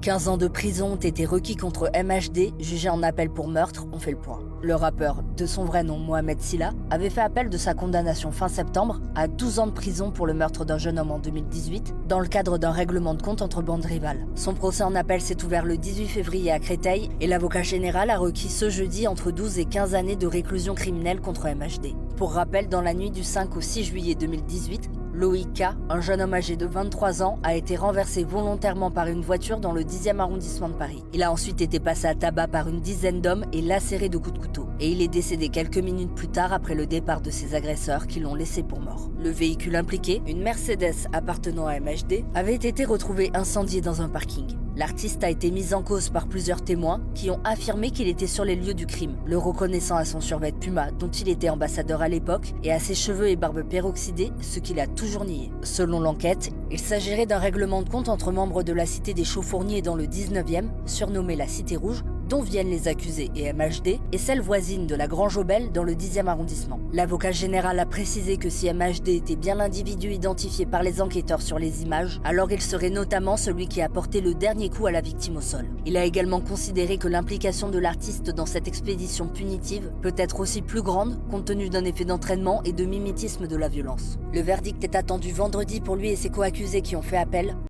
15 ans de prison ont été requis contre MHD, jugé en appel pour meurtre, on fait le point. Le rappeur, de son vrai nom Mohamed Sylla, avait fait appel de sa condamnation fin septembre à 12 ans de prison pour le meurtre d'un jeune homme en 2018, dans le cadre d'un règlement de compte entre bandes rivales. Son procès en appel s'est ouvert le 18 février à Créteil et l'avocat général a requis ce jeudi entre 12 et 15 années de réclusion criminelle contre MHD. Pour rappel, dans la nuit du 5 au 6 juillet 2018, Loïc K, un jeune homme âgé de 23 ans, a été renversé volontairement par une voiture dans le 10e arrondissement de Paris. Il a ensuite été passé à tabac par une dizaine d'hommes et lacéré de coups de couteau. Et il est décédé quelques minutes plus tard après le départ de ses agresseurs qui l'ont laissé pour mort. Le véhicule impliqué, une Mercedes appartenant à MHD, avait été retrouvé incendié dans un parking. L'artiste a été mis en cause par plusieurs témoins qui ont affirmé qu'il était sur les lieux du crime, le reconnaissant à son survêt Puma dont il était ambassadeur à l'époque et à ses cheveux et barbes peroxydées, ce qu'il a toujours nié. Selon l'enquête, il s'agirait d'un règlement de compte entre membres de la cité des Chaux-Fourniers dans le 19e, surnommée la Cité Rouge, dont viennent les accusés et MHD, et celle voisine de la Grange-aux-Belles dans le 10e arrondissement. L'avocat général a précisé que si MHD était bien l'individu identifié par les enquêteurs sur les images, alors il serait notamment celui qui a porté le dernier coup à la victime au sol. Il a également considéré que l'implication de l'artiste dans cette expédition punitive peut être aussi plus grande compte tenu d'un effet d'entraînement et de mimétisme de la violence. Le verdict est attendu vendredi pour lui et ses co-accusés qui ont fait appel.